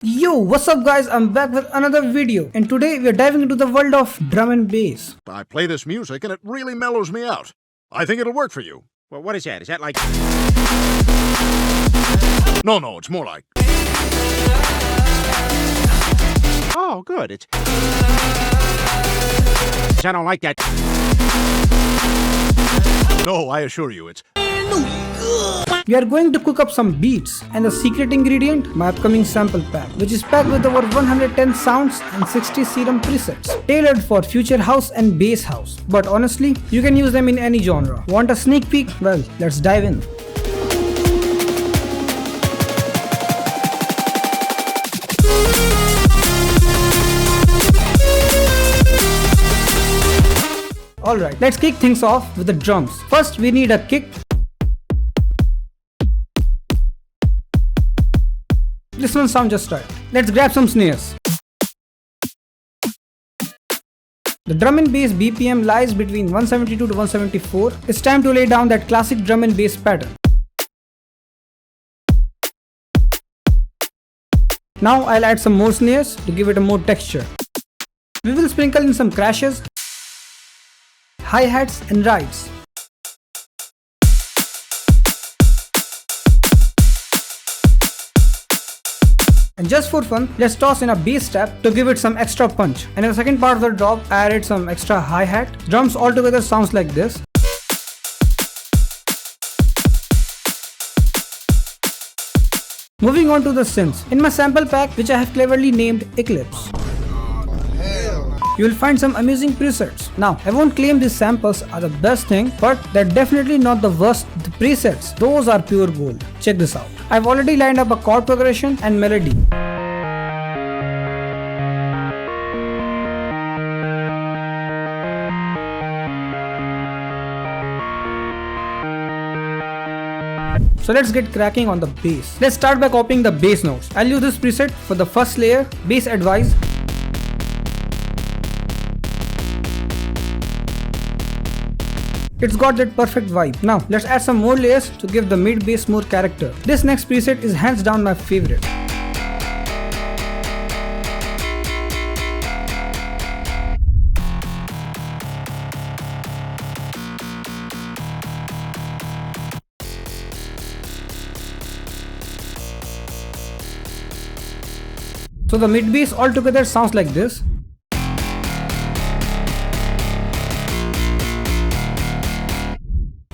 Yo, what's up guys, I'm back with another video and today we're diving into the world of drum and bass. I play this music and it really mellows me out. I think it'll work for you. Well, what is that? Is that like... No, it's more like... Oh, good. It's... I don't like that. No, I assure you, it's... We are going to cook up some beats and the secret ingredient, my upcoming sample pack, which is packed with over 110 sounds and 60 serum presets, tailored for future house and bass house. But honestly, you can use them in any genre. Want a sneak peek? Well, let's dive in. Alright, let's kick things off with the drums. First, we need a kick. This one sounds just right. Let's grab some snares. The drum and bass BPM lies between 172 to 174. It's time to lay down that classic drum and bass pattern. Now I'll add some more snares to give it a more texture. We will sprinkle in some crashes, hi-hats and rides. And just for fun, let's toss in a bass tap to give it some extra punch. And in the second part of the drop, I added some extra hi-hat. Drums altogether sounds like this. Moving on to the synths. In my sample pack, which I have cleverly named Eclipse, you will find some amazing presets. Now, I won't claim these samples are the best thing, but they're definitely not the worst. The presets, those are pure gold. Check this out. I've already lined up a chord progression and melody. So let's get cracking on the bass. Let's start by copying the bass notes. I'll use this preset for the first layer, Bass Advice. It's got that perfect vibe. Now let's add some more layers to give the mid bass more character. This next preset is hands down my favorite. So the mid bass altogether sounds like this.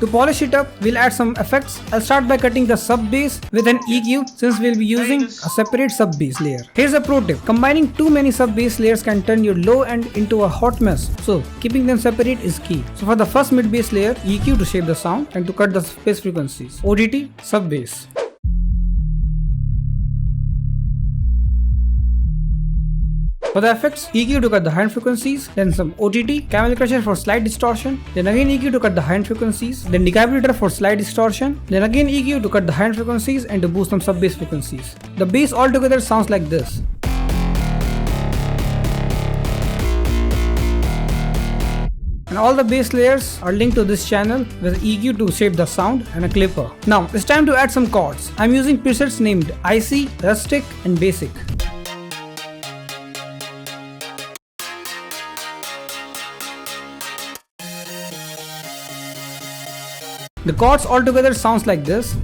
To polish it up, we'll add some effects. I'll start by cutting the sub bass with an EQ since we'll be using a separate sub bass layer. Here's a pro tip. Combining too many sub bass layers can turn your low end into a hot mess. So keeping them separate is key. So for the first mid bass layer, EQ to shape the sound and to cut the bass frequencies. ODT, sub bass. For the effects, EQ to cut the high-end frequencies, then some OTT, Camel Crusher for slight distortion, then again EQ to cut the high-end frequencies, then Decapillator for slight distortion, then again EQ to cut the high-end frequencies and to boost some sub-bass frequencies. The bass altogether sounds like this. And all the bass layers are linked to this channel with EQ to shape the sound and a clipper. Now it's time to add some chords. I'm using presets named Icy, Rustic and Basic. The chords altogether sounds like this.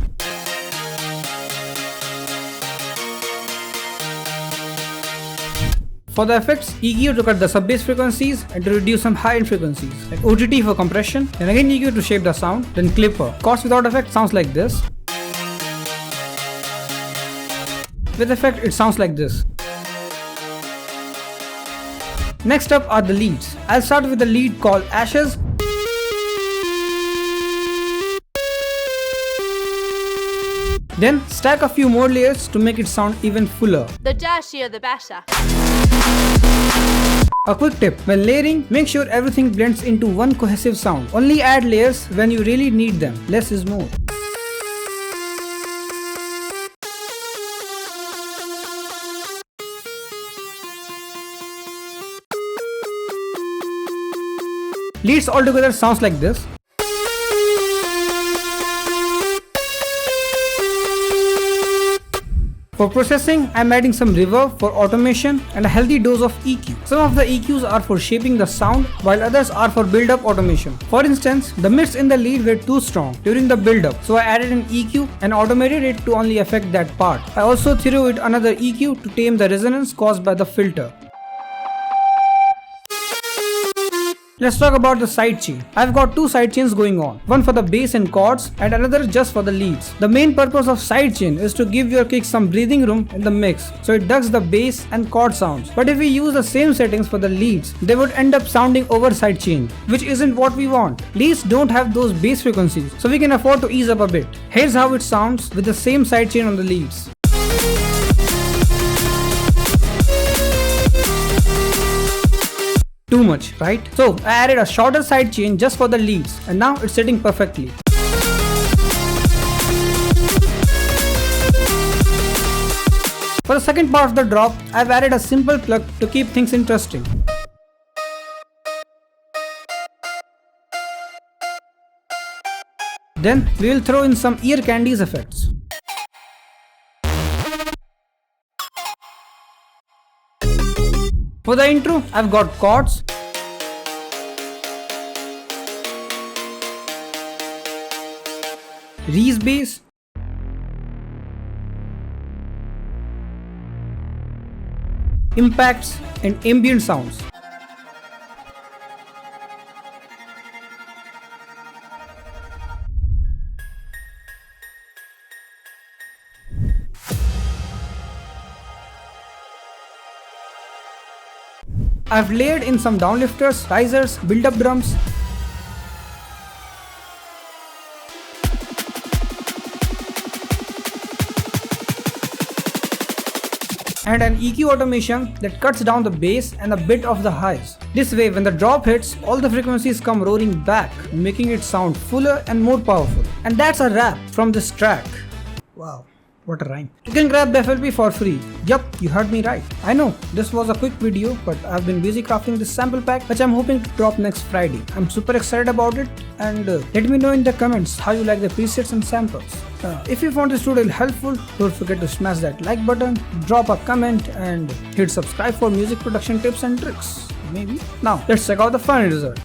For the effects, EQ to cut the sub-bass frequencies and to reduce some high-end frequencies. Like OTT for compression, and again EQ to shape the sound, then clipper. Chords without effect sounds like this. With effect, it sounds like this. Next up are the leads. I'll start with the lead called Ashes. Then stack a few more layers to make it sound even fuller. The dirtier the better. A quick tip, when layering, make sure everything blends into one cohesive sound. Only add layers when you really need them. Less is more. Leads altogether sounds like this. For processing, I am adding some reverb for automation and a healthy dose of EQ. Some of the EQs are for shaping the sound while others are for build-up automation. For instance, the mids in the lead were too strong during the build-up, so I added an EQ and automated it to only affect that part. I also threw it another EQ to tame the resonance caused by the filter. Let's talk about the sidechain. I've got two sidechains going on, one for the bass and chords and another just for the leads. The main purpose of sidechain is to give your kick some breathing room in the mix, so it ducks the bass and chord sounds. But if we use the same settings for the leads, they would end up sounding over sidechain, which isn't what we want. Leads don't have those bass frequencies, so we can afford to ease up a bit. Here's how it sounds with the same sidechain on the leads. Too much, right? So I added a shorter sidechain just for the leads and now it's sitting perfectly. For the second part of the drop, I've added a simple pluck to keep things interesting. Then we will throw in some ear candies effects. For the intro, I've got chords, Reese bass, impacts and ambient sounds. I've layered in some downlifters, risers, build-up drums, and an EQ automation that cuts down the bass and a bit of the highs. This way, when the drop hits, all the frequencies come roaring back, making it sound fuller and more powerful. And that's a wrap from this track. Wow. What a rhyme. You can grab the FLP for free. Yup, you heard me right. I know, this was a quick video, but I've been busy crafting this sample pack, which I'm hoping to drop next Friday. I'm super excited about it, and let me know in the comments how you like the presets and samples. If you found this tutorial helpful, don't forget to smash that like button, drop a comment, and hit subscribe for music production tips and tricks. Maybe. Now, let's check out the final result.